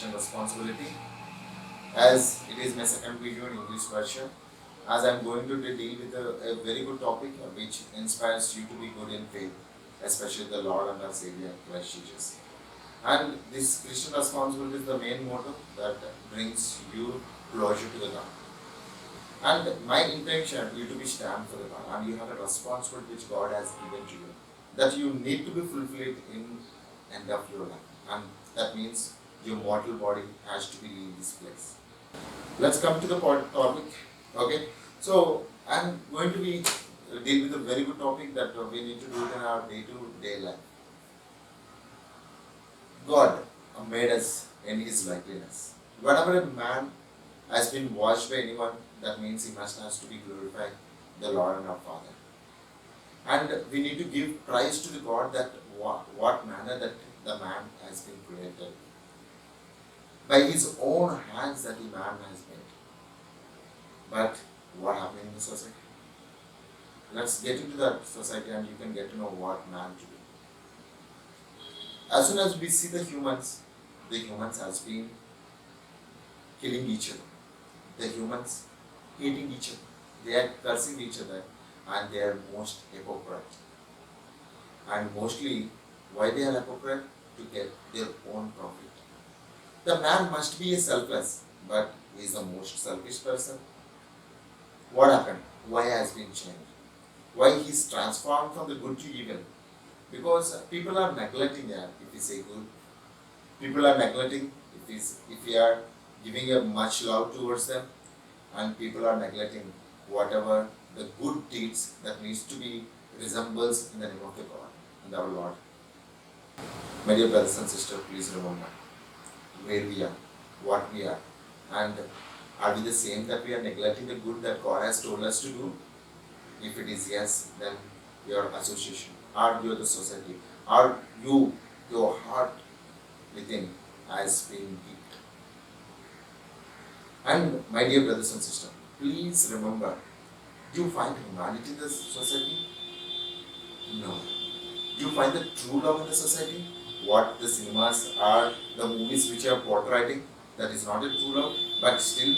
Christian responsibility. As it is my second video in English version, as I am going to deal with a very good topic which inspires you to be good in faith, especially the Lord and our Savior Christ Jesus. And this Christian responsibility is the main motto that brings you closer to the God. And my intention you to be stand for the God, and you have a responsibility which God has given to you, that you need to be fulfilled in end of your life, and that means your mortal body has to be in this place. Let's come to the topic. Okay, so I'm going to be deal with a very good topic that we need to do it in our day-to-day life. God made us in His likeness. Whenever a man has been washed by anyone, that means he must has to be glorified, the Lord and our Father. And we need to give praise to the God that what manner that the man has been created. By his own hands that the man has made. But what happened in the society? Let's get into that society and you can get to know what man to be. As soon as we see the humans has been killing each other. The humans hating each other. They are cursing each other and they are most hypocrite. And mostly, why they are hypocrite? To get their own profit. The man must be a selfless, but he is the most selfish person. What happened? Why has been changed? Why he is transformed from the good to evil? Because people are neglecting that if we say good. People are neglecting if we are giving a much love towards them, and people are neglecting whatever the good deeds that needs to be resembles in the name of the God and our Lord. My dear brothers and sisters, please remember where we are, what we are, and are we the same that we are neglecting the good that God has told us to do? If it is yes, then your association, or you the society, or you, your heart within has been deep. And my dear brothers and sisters, please remember, do you find humanity in the society? No. Do you find the true love in the society? What the cinemas are, the movies which are portraying, that is not a true love, but still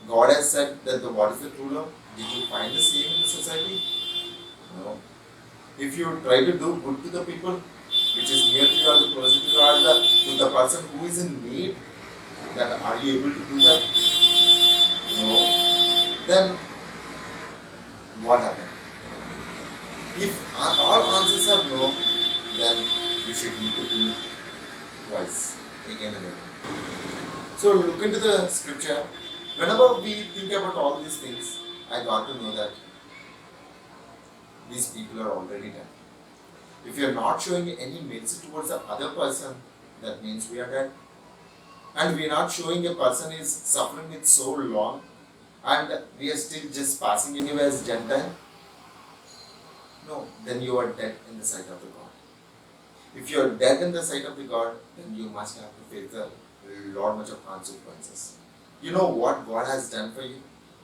God has said that what is the true love? Did you find the same in the society? No. If you try to do good to the people which is near to you or the closer to you or to the person who is in need, that are you able to do that? No. Then what happened? If all answers are no, then you should need to do twice, again and again. So look into the scripture. Whenever we think about all these things, I got to know that these people are already dead. If you are not showing any mercy towards the other person, that means we are dead. And we are not showing a person is suffering it so long, and we are still just passing anyway as Gentile. No, then you are dead in the sight of the God. If you are dead in the sight of the God, then you must have to face a lot much of consequences. You know what God has done for you?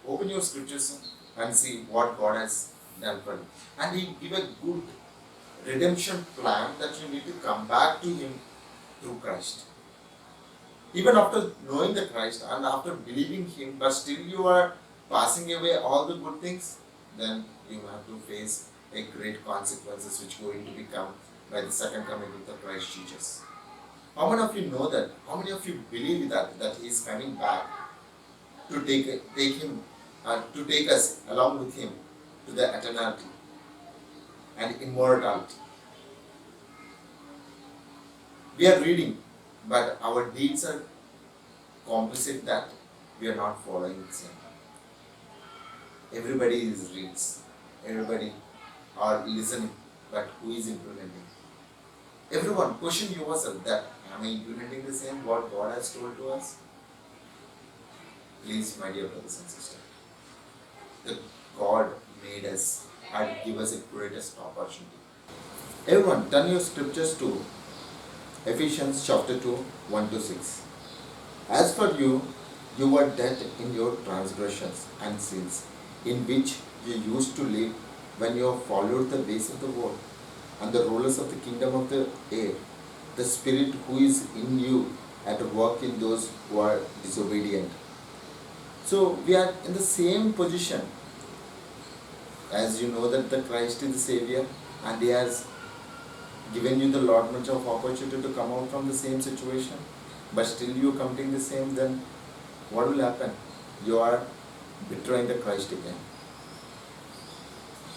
Open your scriptures and see what God has done for you. And He give a good redemption plan that you need to come back to Him through Christ. Even after knowing the Christ and after believing Him, but still you are passing away all the good things, then you have to face a great consequences which going to become by the second coming of the Christ Jesus. How many of you know that? How many of you believe that He is coming back to take Him to take us along with Him to the eternity and immortality? We are reading, but our deeds are complicit that we are not following the same. Everybody is reads, everybody are listening, but who is implementing? Everyone, question yourself that am I implementing the same what God has told to us? Please, my dear brothers and sisters, that God made us and give us a greatest opportunity. Everyone, turn your scriptures to Ephesians chapter 2, 1 to 6. As for you, you were dead in your transgressions and sins, in which you used to live when you followed the ways of the world and the rulers of the kingdom of the air, the spirit who is in you, at work in those who are disobedient. So we are in the same position, as you know that the Christ is the Savior, and He has given you the lot much of opportunity to come out from the same situation, but still you are committing the same, then what will happen? You are betraying the Christ again.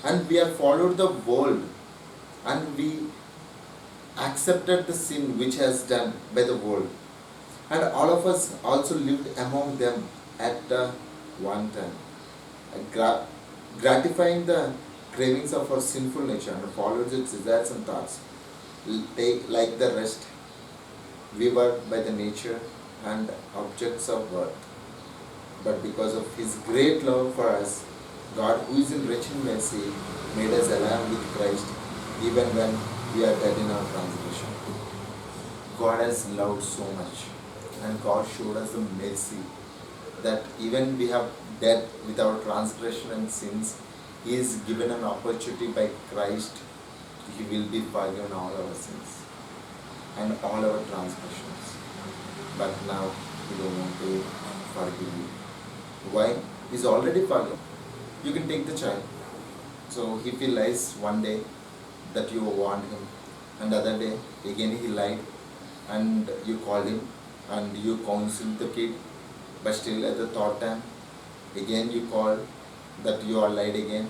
And we have followed the world, and we accepted the sin which has done by the world. And all of us also lived among them at one time, gratifying the cravings of our sinful nature and followed its desires and thoughts. Like the rest, we were by the nature and objects of worth. But because of His great love for us, God, who is in rich in mercy, made us alive with Christ, even when we are dead in our transgression. God has loved so much, and God showed us the mercy that even we have dead with our transgression and sins, He is given an opportunity by Christ. He will be forgiven all our sins and all our transgressions. But now He don't want to forgive you. Why? He's already forgiven. You can take the child. So if he lies one day that you warned him, and the other day again he lied, and you called him and you counseled the kid, but still at the third time again you call that you are lied again,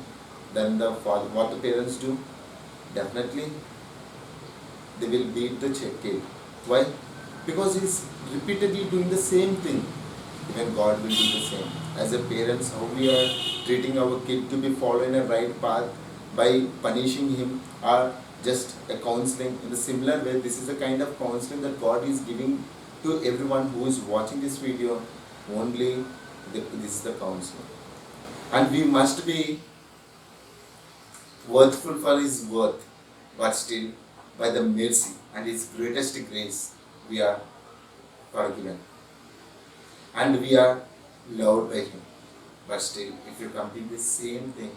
then the father, what the parents do? Definitely they will beat the kid. Why? Because he's repeatedly doing the same thing. Even God will do the same. As a parents, how we are treating our kid to be following a right path by punishing him, or just a counseling. In the similar way, this is the kind of counseling that God is giving to everyone who is watching this video. Only this is the counseling. And we must be worthful for His worth, but still by the mercy and His greatest grace we are forgiven. And we are loved by Him. But still, if you complete the same thing,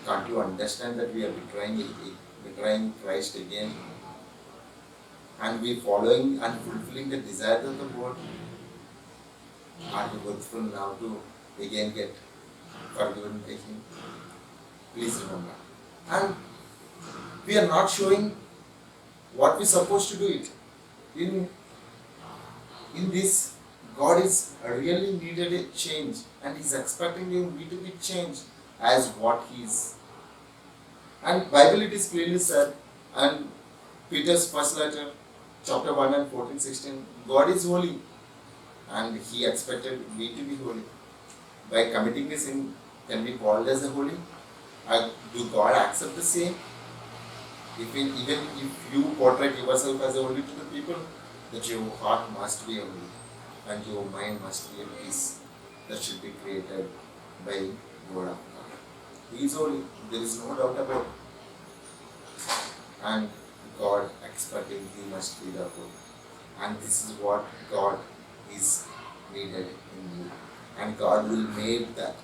can't you understand that we are betraying Christ again? And we following and fulfilling the desires of the world? Are we worthful now to again get forgiven by Him? Please remember. And we are not showing what we are supposed to do it. In this, God is really needed a change, and He's expecting me to be changed as what He is. And Bible it is clearly said, and Peter's first letter, chapter 1 and 14-16, God is holy, and He expected me to be holy. By committing a sin, can be called as a holy? Do God accept the same? Even if you portray yourself as a holy to the people, that your heart must be holy and your mind must be at peace, that should be created by Word of God. He is holy, there is no doubt about it. And God expecting He must be the holy. And this is what God is needed in you. And God will make that,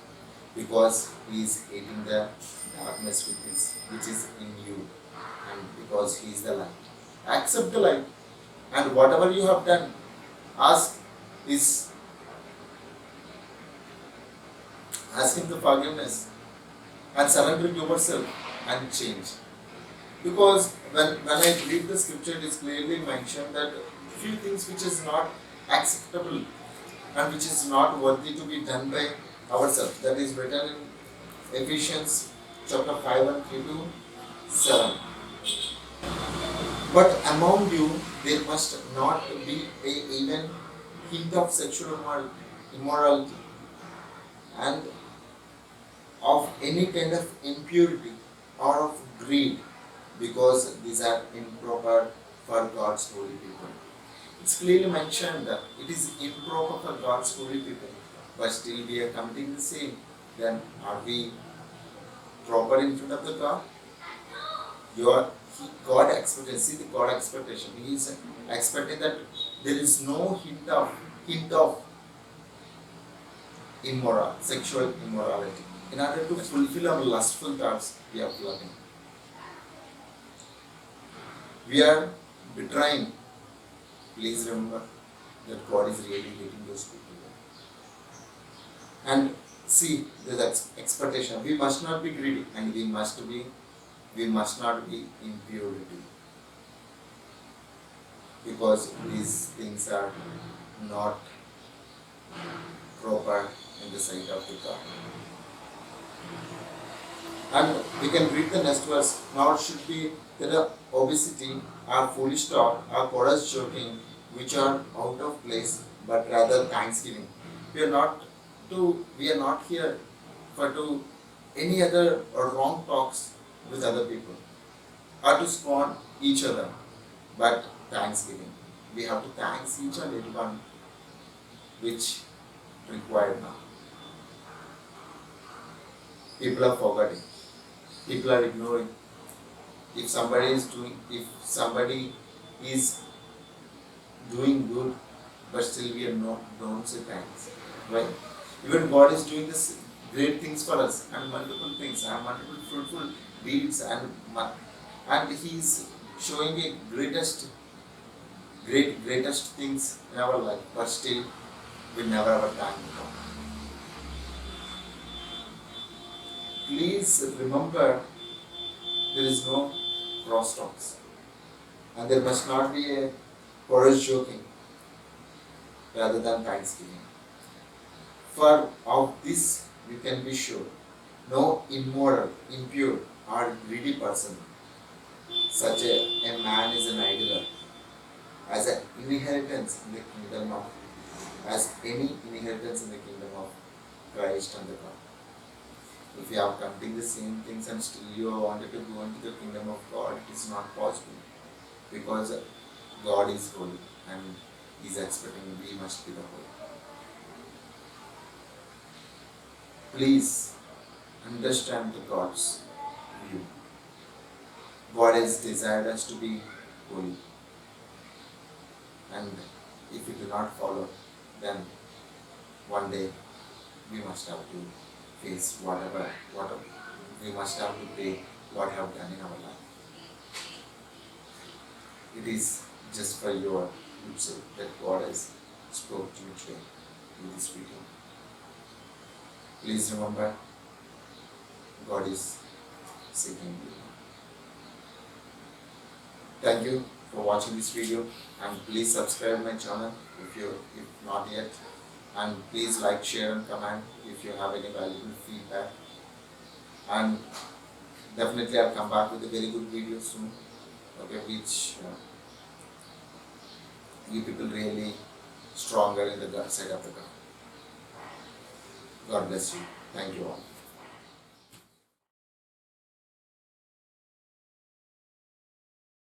because He is hating the darkness which is in you, and because He is the light. Accept the light, and whatever you have done, ask Him the forgiveness and surrender yourself and change. Because when I read the scripture, it is clearly mentioned that few things which is not acceptable and which is not worthy to be done by ourselves. That is written in Ephesians chapter 5 and 3-7. But among you there must not be even hint of sexual immorality and of any kind of impurity or of greed, because these are improper for God's holy people. It's clearly mentioned that it is improper for God's holy people, but still we are committing the same. Then are we proper in front of the God? God expectation. See the God expectation. He is expecting that there is no hint of sexual immorality. In order to fulfill our lustful thoughts, we are plotting. We are betraying Please remember that God is really hating those people. And see, there's expectation. We must not be greedy, and we must not be impurity, because these things are not proper in the sight of the God. And we can read the next verse. Now it should be that obesity, or foolish talk, or chorus joking, which are out of place, but rather thanksgiving. We are not here for to any other or wrong talks with other people, or to scorn each other, but thanksgiving. We have to thanks each and every one which required now. People are forgetting. People are ignoring. If somebody is doing good, but still we are not don't say thanks. Right? Even God is doing this great things for us, and multiple things, and multiple fruitful deeds, and He is showing a greatest things in our life, but still we never ever thank God. Please remember, there is no cross talks, and there must not be a chorus joking rather than thanksgiving. For of this you can be sure, no immoral, impure, or greedy person, such a man is an idler, as an inheritance in the kingdom of, as any inheritance in the kingdom of Christ and the God. If you are committing the same things and still you are wanted to go into the kingdom of God, it is not possible, because God is holy and He is expecting we must be the holy. Please understand the God's view. God has desired us to be holy, and if we do not follow, then one day we must have to face whatever we must have to pay what we have done in our life. It is just for your good sake that God has spoke to you today in this video. Please remember, God is seeking you. Thank you for watching this video, and please subscribe my channel if not yet, and please like, share and comment if you have any valuable feedback, and definitely I'll come back with a very good video soon, okay, which you people really stronger in the side of the God. God bless you. Thank you all.